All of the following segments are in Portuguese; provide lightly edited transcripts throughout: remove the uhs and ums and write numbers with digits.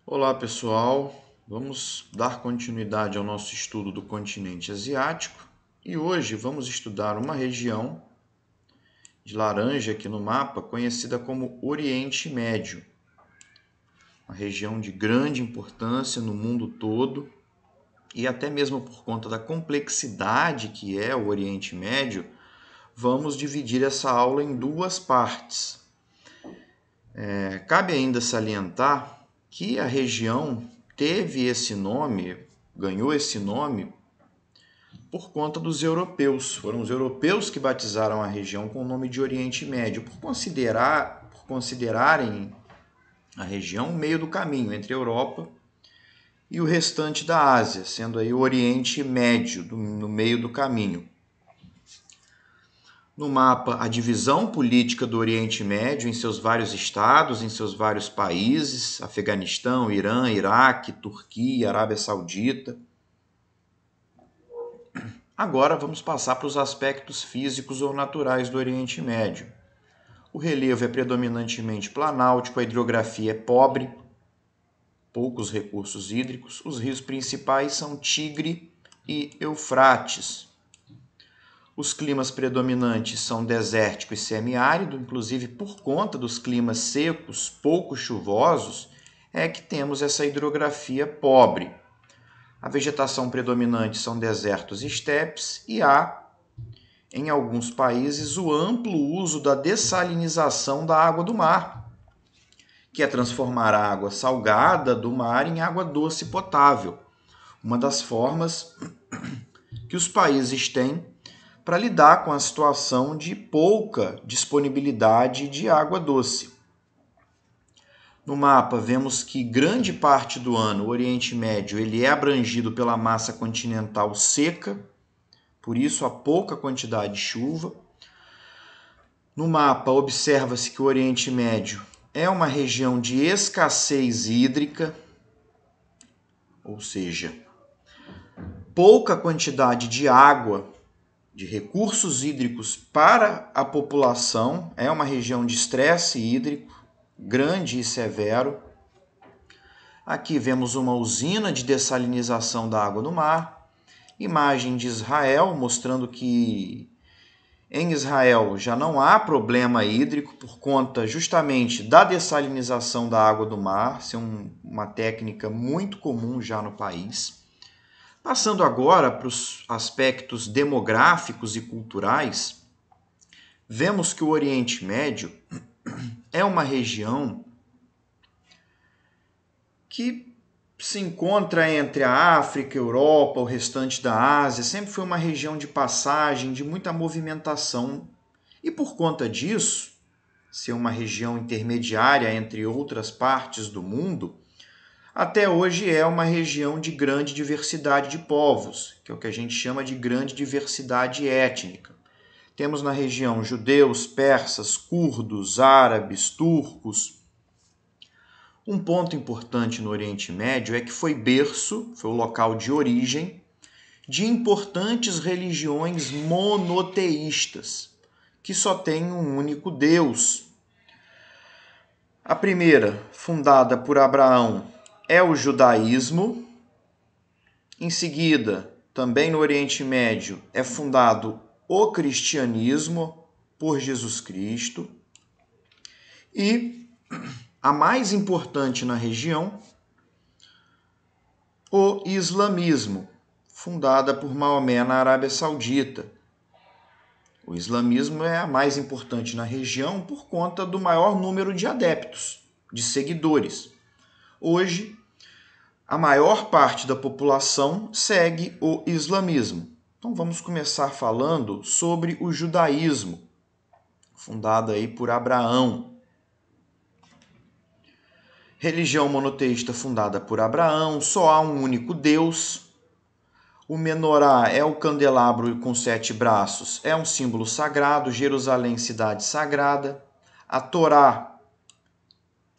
Olá pessoal, vamos dar continuidade ao nosso estudo do continente asiático e hoje vamos estudar uma região de laranja aqui no mapa conhecida como Oriente Médio, uma região de grande importância no mundo todo e até mesmo por conta da complexidade que é o Oriente Médio, vamos dividir essa aula em duas partes. Cabe ainda salientar que a região teve esse nome, ganhou esse nome por conta dos europeus. Foram os europeus que batizaram a região com o nome de Oriente Médio, por considerarem a região o meio do caminho entre a Europa e o restante da Ásia, sendo aí o Oriente Médio, no meio do caminho. No mapa, a divisão política do Oriente Médio em seus vários estados, em seus vários países, Afeganistão, Irã, Iraque, Turquia, Arábia Saudita. Agora vamos passar para os aspectos físicos ou naturais do Oriente Médio. O relevo é predominantemente planáltico, a hidrografia é pobre, poucos recursos hídricos. Os rios principais são Tigre e Eufrates. Os climas predominantes são desértico e semiárido, inclusive por conta dos climas secos, pouco chuvosos, é que temos essa hidrografia pobre. A vegetação predominante são desertos e estepes e há, em alguns países, o amplo uso da dessalinização da água do mar, que é transformar a água salgada do mar em água doce potável, uma das formas que os países têm para lidar com a situação de pouca disponibilidade de água doce. No mapa, vemos que grande parte do ano o Oriente Médio ele é abrangido pela massa continental seca, por isso há pouca quantidade de chuva. No mapa, observa-se que o Oriente Médio é uma região de escassez hídrica, ou seja, pouca quantidade de água, de recursos hídricos para a população, é uma região de estresse hídrico grande e severo. Aqui vemos uma usina de dessalinização da água do mar, imagem de Israel mostrando que em Israel já não há problema hídrico por conta justamente da dessalinização da água do mar, ser uma técnica muito comum já no país. Passando agora para os aspectos demográficos e culturais, vemos que o Oriente Médio é uma região que se encontra entre a África, a Europa, o restante da Ásia, sempre foi uma região de passagem, de muita movimentação. E por conta disso, ser uma região intermediária entre outras partes do mundo, até hoje é uma região de grande diversidade de povos, que é o que a gente chama de grande diversidade étnica. Temos na região judeus, persas, curdos, árabes, turcos. Um ponto importante no Oriente Médio é que foi o local de origem de importantes religiões monoteístas, que só têm um único Deus. A primeira, fundada por Abraão, é o judaísmo. Em seguida, também no Oriente Médio, é fundado o cristianismo por Jesus Cristo. E a mais importante na região, o islamismo, fundada por Maomé na Arábia Saudita. O islamismo é a mais importante na região por conta do maior número de adeptos, de seguidores. Hoje, a maior parte da população segue o islamismo. Então vamos começar falando sobre o judaísmo, fundado aí por Abraão. Religião monoteísta fundada por Abraão, só há um único Deus. O menorá é o candelabro com 7 braços, é um símbolo sagrado, Jerusalém, cidade sagrada. A Torá,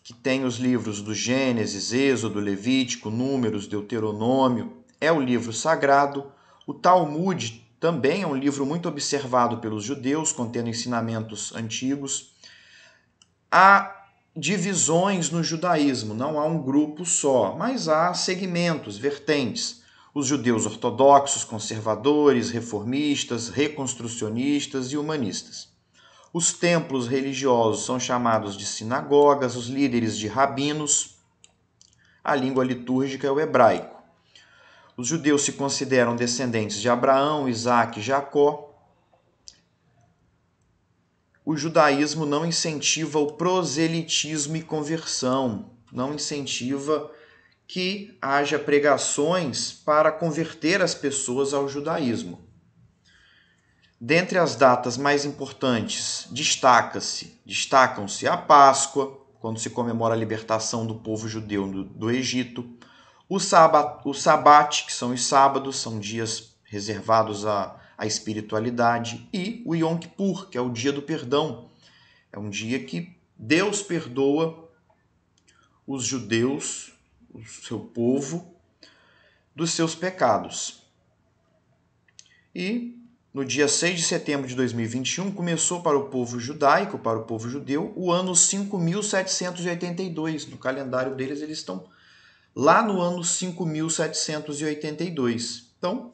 que tem os livros do Gênesis, Êxodo, Levítico, Números, Deuteronômio, é o livro sagrado. O Talmud também é um livro muito observado pelos judeus, contendo ensinamentos antigos. A divisões no judaísmo, não há um grupo só, mas há segmentos, vertentes. Os judeus ortodoxos, conservadores, reformistas, reconstrucionistas e humanistas. Os templos religiosos são chamados de sinagogas, os líderes de rabinos. A língua litúrgica é o hebraico. Os judeus se consideram descendentes de Abraão, Isaque e Jacó. O judaísmo não incentiva o proselitismo e conversão, não incentiva que haja pregações para converter as pessoas ao judaísmo. Dentre as datas mais importantes, destacam-se a Páscoa, quando se comemora a libertação do povo judeu do Egito, o Sabate, que são os sábados, são dias reservados à espiritualidade, e o Yom Kippur, que é o dia do perdão. É um dia que Deus perdoa os judeus, o seu povo, dos seus pecados. E no dia 6 de setembro de 2021, começou para o povo judaico, para o povo judeu, o ano 5.782. No calendário deles, eles estão lá no ano 5.782. Então,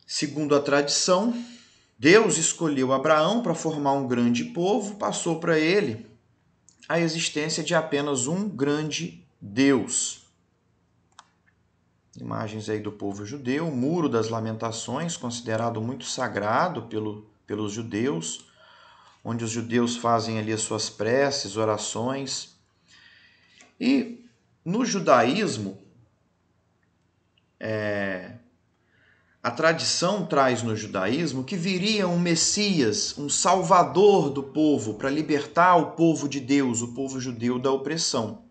segundo a tradição, Deus escolheu Abraão para formar um grande povo, passou para ele a existência de apenas um grande Deus. Imagens aí do povo judeu, o Muro das Lamentações, considerado muito sagrado pelos judeus, onde os judeus fazem ali as suas preces, orações. E no judaísmo, a tradição traz no judaísmo que viria um Messias, um Salvador do povo, para libertar o povo de Deus, o povo judeu, da opressão.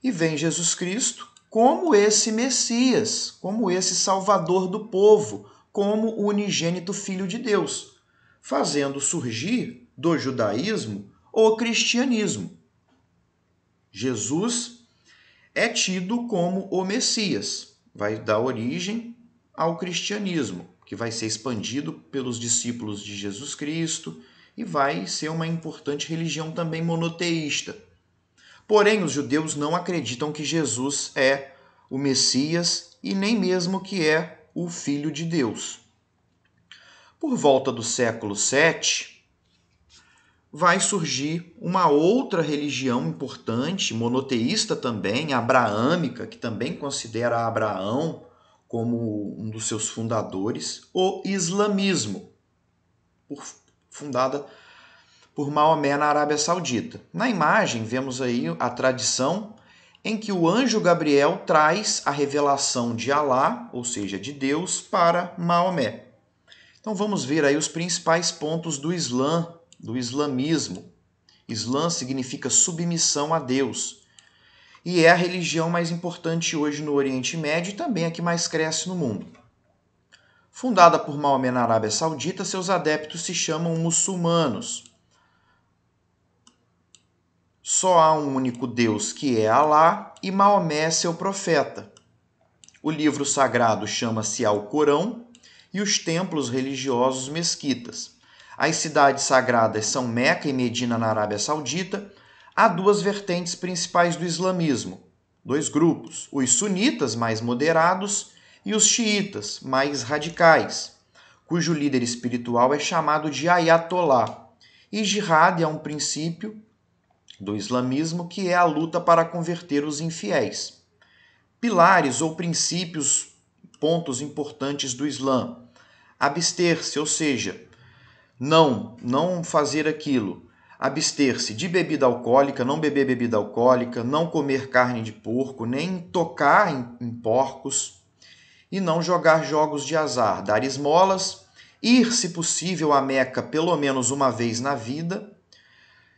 E vem Jesus Cristo como esse Messias, como esse Salvador do povo, como o unigênito Filho de Deus, fazendo surgir do judaísmo o cristianismo. Jesus é tido como o Messias, vai dar origem ao cristianismo, que vai ser expandido pelos discípulos de Jesus Cristo e vai ser uma importante religião também monoteísta. Porém, os judeus não acreditam que Jesus é o Messias e nem mesmo que é o Filho de Deus. Por volta do século VII, vai surgir uma outra religião importante, monoteísta também, abraâmica, que também considera Abraão como um dos seus fundadores, o islamismo, fundada por Maomé na Arábia Saudita. Na imagem, vemos aí a tradição em que o anjo Gabriel traz a revelação de Alá, ou seja, de Deus, para Maomé. Então vamos ver aí os principais pontos do Islã, do islamismo. Islã significa submissão a Deus. E é a religião mais importante hoje no Oriente Médio e também a que mais cresce no mundo. Fundada por Maomé na Arábia Saudita, seus adeptos se chamam muçulmanos. Só há um único Deus, que é Alá, e Maomé é seu profeta. O livro sagrado chama-se Alcorão e os templos religiosos mesquitas. As cidades sagradas são Meca e Medina na Arábia Saudita. Há duas vertentes principais do islamismo, dois grupos, os sunitas mais moderados e os xiitas mais radicais, cujo líder espiritual é chamado de Ayatollah. E jihad é um princípio do islamismo, que é a luta para converter os infiéis. Pilares ou princípios, pontos importantes do Islã. Abster-se, ou seja, não fazer aquilo. Abster-se de bebida alcoólica, não beber bebida alcoólica, não comer carne de porco, nem tocar em porcos e não jogar jogos de azar. Dar esmolas, ir, se possível, a Meca pelo menos uma vez na vida,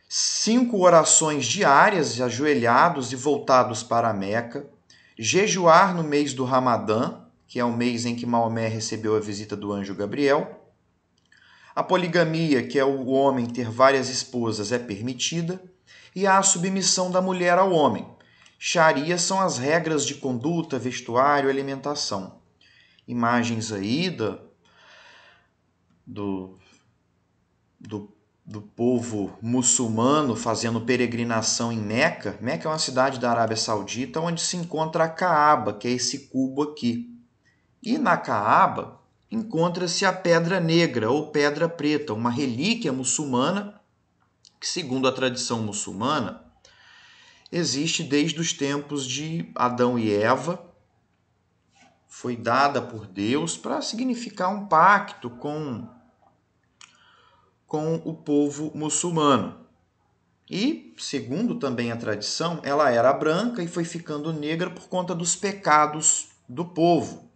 5 orações diárias, ajoelhados e voltados para a Meca, jejuar no mês do Ramadã, que é o mês em que Maomé recebeu a visita do anjo Gabriel. A poligamia, que é o homem ter várias esposas, é permitida, e há a submissão da mulher ao homem. Sharia são as regras de conduta, vestuário e alimentação. Imagens aí do do povo muçulmano fazendo peregrinação em Meca. Meca é uma cidade da Arábia Saudita onde se encontra a Caaba, que é esse cubo aqui. E na Caaba encontra-se a Pedra Negra ou Pedra Preta, uma relíquia muçulmana que, segundo a tradição muçulmana, existe desde os tempos de Adão e Eva. Foi dada por Deus para significar um pacto com o povo muçulmano. E, segundo também a tradição, ela era branca e foi ficando negra por conta dos pecados do povo.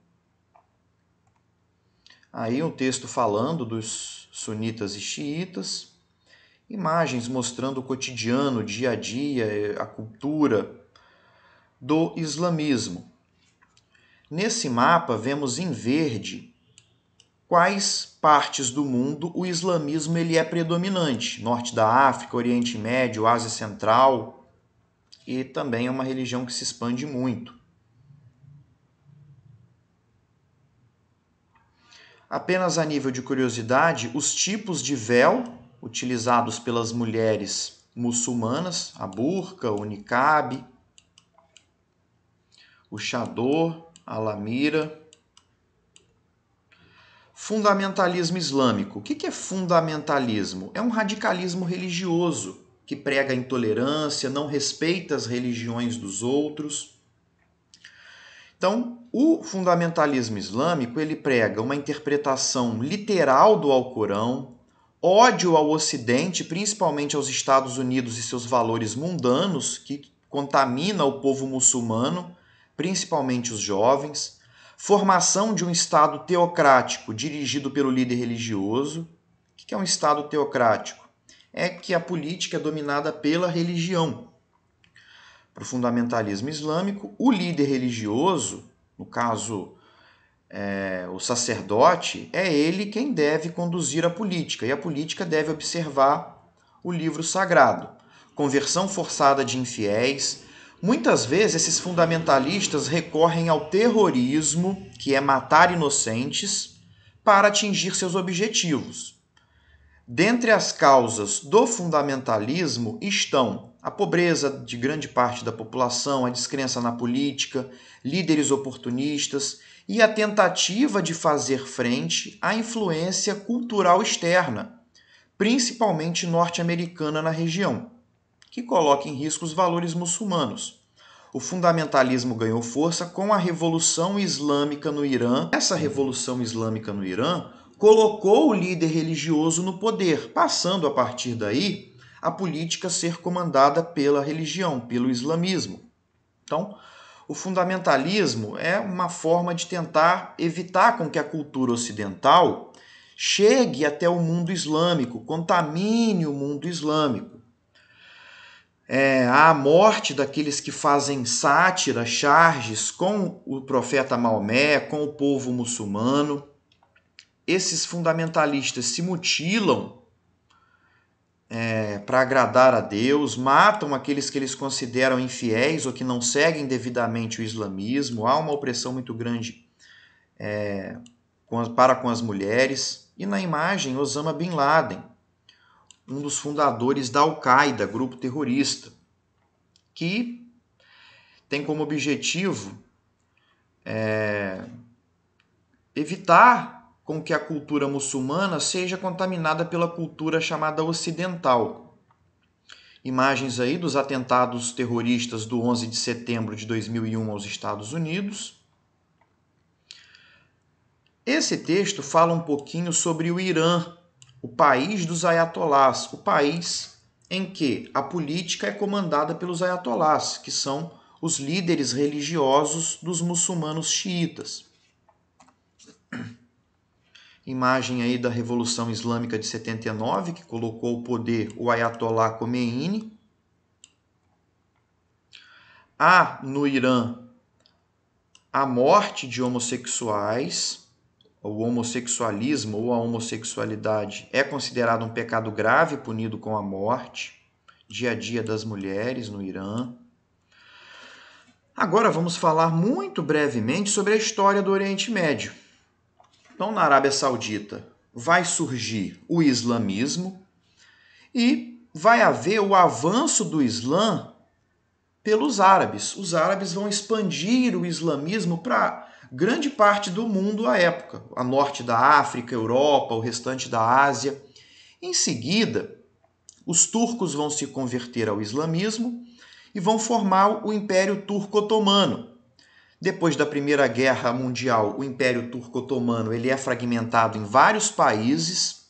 Aí um texto falando dos sunitas e xiitas, imagens mostrando o cotidiano, o dia a dia, a cultura do islamismo. Nesse mapa vemos em verde quais partes do mundo o islamismo ele é predominante. Norte da África, Oriente Médio, Ásia Central, e também é uma religião que se expande muito. Apenas a nível de curiosidade, os tipos de véu utilizados pelas mulheres muçulmanas, a burca, o niqab, o chador, a lamira. Fundamentalismo islâmico. O que é fundamentalismo? É um radicalismo religioso que prega a intolerância, não respeita as religiões dos outros. Então, o fundamentalismo islâmico ele prega uma interpretação literal do Alcorão, ódio ao Ocidente, principalmente aos Estados Unidos e seus valores mundanos, que contamina o povo muçulmano, principalmente os jovens, formação de um Estado teocrático dirigido pelo líder religioso. O que é um Estado teocrático? É que a política é dominada pela religião. Para o fundamentalismo islâmico, o líder religioso, no caso o sacerdote, é ele quem deve conduzir a política, e a política deve observar o livro sagrado. Conversão forçada de infiéis. Muitas vezes esses fundamentalistas recorrem ao terrorismo, que é matar inocentes, para atingir seus objetivos. Dentre as causas do fundamentalismo estão a pobreza de grande parte da população, a descrença na política, líderes oportunistas e a tentativa de fazer frente à influência cultural externa, principalmente norte-americana na região, que coloca em risco os valores muçulmanos. O fundamentalismo ganhou força com a Revolução Islâmica no Irã. Essa Revolução Islâmica no Irã colocou o líder religioso no poder, passando a partir daí a política a ser comandada pela religião, pelo islamismo. Então, o fundamentalismo é uma forma de tentar evitar com que a cultura ocidental chegue até o mundo islâmico, contamine o mundo islâmico. A morte daqueles que fazem sátira, charges com o profeta Maomé, com o povo muçulmano. Esses fundamentalistas se mutilam para agradar a Deus, matam aqueles que eles consideram infiéis ou que não seguem devidamente o islamismo. Há uma opressão muito grande para com as mulheres. E na imagem, Osama Bin Laden, um dos fundadores da Al-Qaeda, grupo terrorista, que tem como objetivo evitar com que a cultura muçulmana seja contaminada pela cultura chamada ocidental. Imagens aí dos atentados terroristas do 11 de setembro de 2001 aos Estados Unidos. Esse texto fala um pouquinho sobre o Irã, o país dos ayatolás, o país em que a política é comandada pelos ayatolás, que são os líderes religiosos dos muçulmanos xiitas. Imagem aí da Revolução Islâmica de 79, que colocou ao poder o Ayatollah Khomeini. Há no Irã a morte de homossexuais. O homossexualismo ou a homossexualidade é considerado um pecado grave punido com a morte. Dia a dia das mulheres no Irã. Agora vamos falar muito brevemente sobre a história do Oriente Médio. Então, na Arábia Saudita vai surgir o islamismo, E vai haver o avanço do Islã pelos árabes. Os árabes vão expandir o islamismo para grande parte do mundo à época, a norte da África, Europa, o restante da Ásia. Em seguida, os turcos vão se converter ao islamismo e vão formar o Império Turco-Otomano. Depois da Primeira Guerra Mundial, o Império Turco-Otomano ele é fragmentado em vários países,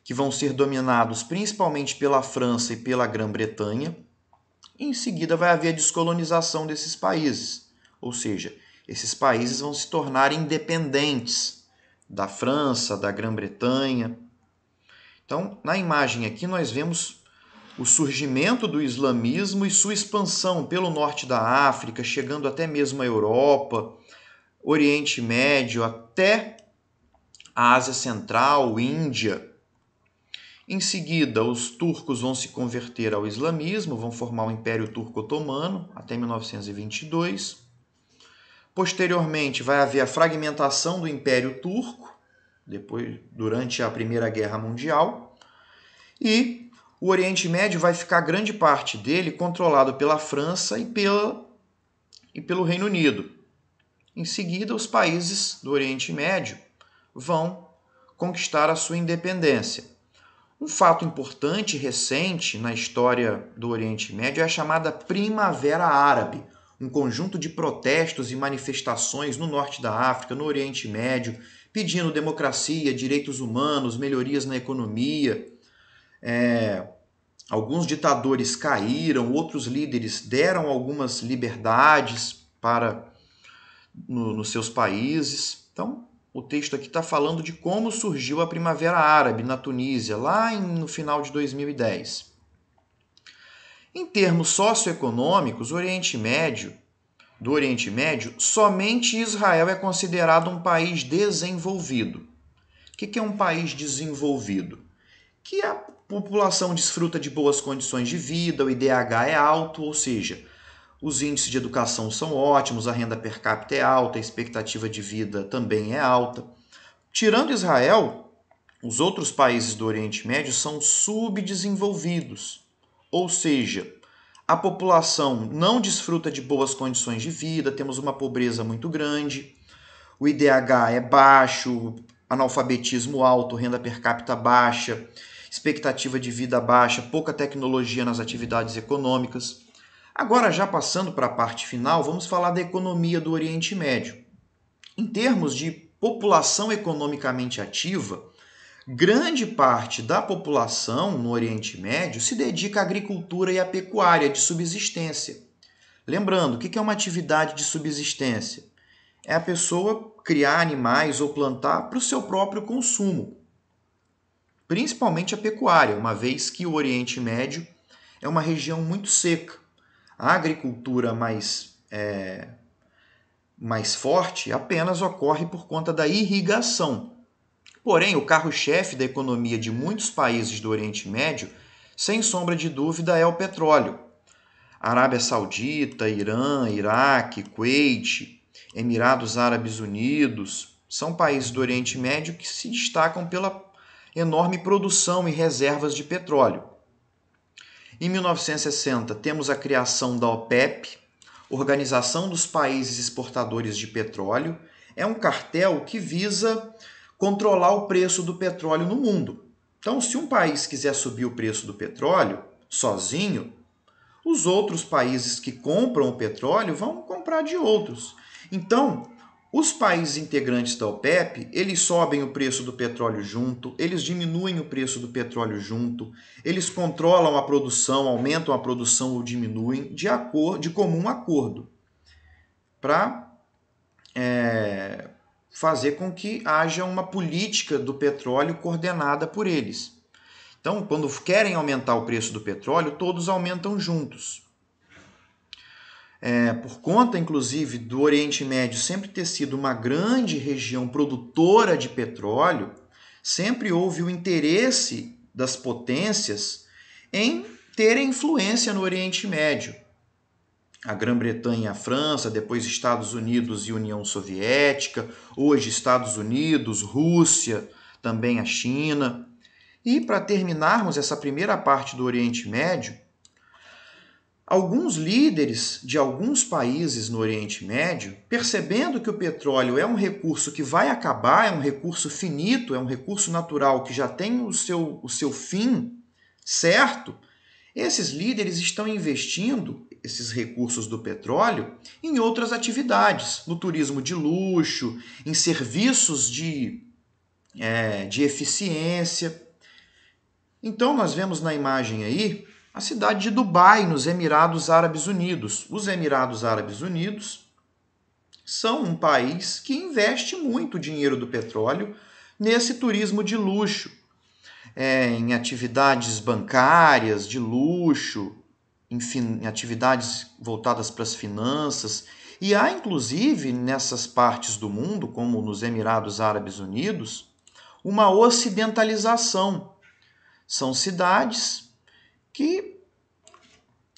que vão ser dominados principalmente pela França e pela Grã-Bretanha. Em seguida, vai haver a descolonização desses países, ou seja, esses países vão se tornar independentes da França, da Grã-Bretanha. Então, na imagem aqui, nós vemos o surgimento do islamismo e sua expansão pelo norte da África, chegando até mesmo à Europa, Oriente Médio, até a Ásia Central, Índia. Em seguida, os turcos vão se converter ao islamismo, vão formar o Império Turco-Otomano até 1922. Posteriormente, vai haver a fragmentação do Império Turco, durante a Primeira Guerra Mundial. E o Oriente Médio vai ficar grande parte dele controlado pela França e pelo Reino Unido. Em seguida, os países do Oriente Médio vão conquistar a sua independência. Um fato importante e recente na história do Oriente Médio é a chamada Primavera Árabe, um conjunto de protestos e manifestações no norte da África, no Oriente Médio, pedindo democracia, direitos humanos, melhorias na economia. Alguns caíram, outros líderes deram algumas liberdades nos seus países. Então, o texto aqui está falando de como surgiu a Primavera Árabe na Tunísia, no final de 2010. Em termos socioeconômicos, do Oriente Médio, somente Israel é considerado um país desenvolvido. O que é um país desenvolvido? Que a população desfruta de boas condições de vida, o IDH é alto, ou seja, os índices de educação são ótimos, a renda per capita é alta, a expectativa de vida também é alta. Tirando Israel, os outros países do Oriente Médio são subdesenvolvidos, ou seja, a população não desfruta de boas condições de vida, temos uma pobreza muito grande, o IDH é baixo, analfabetismo alto, renda per capita baixa, expectativa de vida baixa, pouca tecnologia nas atividades econômicas. Agora, já passando para a parte final, vamos falar da economia do Oriente Médio. Em termos de população economicamente ativa, grande parte da população no Oriente Médio se dedica à agricultura e à pecuária de subsistência. Lembrando, o que é uma atividade de subsistência? É a pessoa criar animais ou plantar para o seu próprio consumo, principalmente a pecuária, uma vez que o Oriente Médio é uma região muito seca. A agricultura mais forte apenas ocorre por conta da irrigação. Porém, o carro-chefe da economia de muitos países do Oriente Médio, sem sombra de dúvida, é o petróleo. Arábia Saudita, Irã, Iraque, Kuwait, Emirados Árabes Unidos, são países do Oriente Médio que se destacam pela enorme produção e reservas de petróleo. Em 1960, temos a criação da OPEP, Organização dos Países Exportadores de Petróleo. É um cartel que visa controlar o preço do petróleo no mundo. Então, se um país quiser subir o preço do petróleo sozinho, os outros países que compram o petróleo vão comprar de outros. Então, os países integrantes da OPEP, eles sobem o preço do petróleo junto, eles diminuem o preço do petróleo junto, eles controlam a produção, aumentam a produção ou diminuem de comum acordo, para fazer com que haja uma política do petróleo coordenada por eles. Então, quando querem aumentar o preço do petróleo, todos aumentam juntos. Por conta, inclusive, do Oriente Médio sempre ter sido uma grande região produtora de petróleo, sempre houve o interesse das potências em terem influência no Oriente Médio. A Grã-Bretanha e a França, depois Estados Unidos e União Soviética, hoje Estados Unidos, Rússia, também a China. E para terminarmos essa primeira parte do Oriente Médio, alguns líderes de alguns países no Oriente Médio, percebendo que o petróleo é um recurso que vai acabar, é um recurso finito, é um recurso natural que já tem o seu fim certo, esses líderes estão investindo esses recursos do petróleo em outras atividades, no turismo de luxo, em serviços de eficiência. Então, nós vemos na imagem aí a cidade de Dubai, nos Emirados Árabes Unidos. Os Emirados Árabes Unidos são um país que investe muito dinheiro do petróleo nesse turismo de luxo, em atividades bancárias, de luxo, em atividades voltadas para as finanças. E há, inclusive, nessas partes do mundo, como nos Emirados Árabes Unidos, uma ocidentalização. São cidades que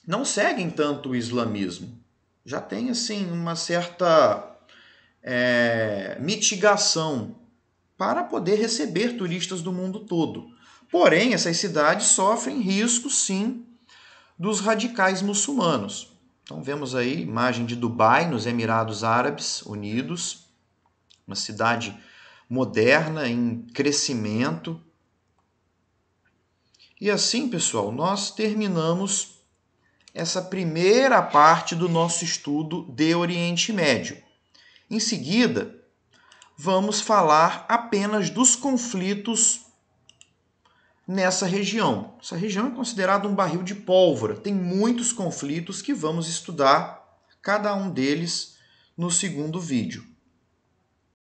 não seguem tanto o islamismo. Já tem, assim, uma certa mitigação para poder receber turistas do mundo todo. Porém, essas cidades sofrem riscos, sim, dos radicais muçulmanos. Então, vemos aí imagem de Dubai, nos Emirados Árabes Unidos, uma cidade moderna, em crescimento. E assim, pessoal, nós terminamos essa primeira parte do nosso estudo de Oriente Médio. Em seguida, vamos falar apenas dos conflitos nessa região. Essa região é considerada um barril de pólvora. Tem muitos conflitos que vamos estudar, cada um deles no segundo vídeo.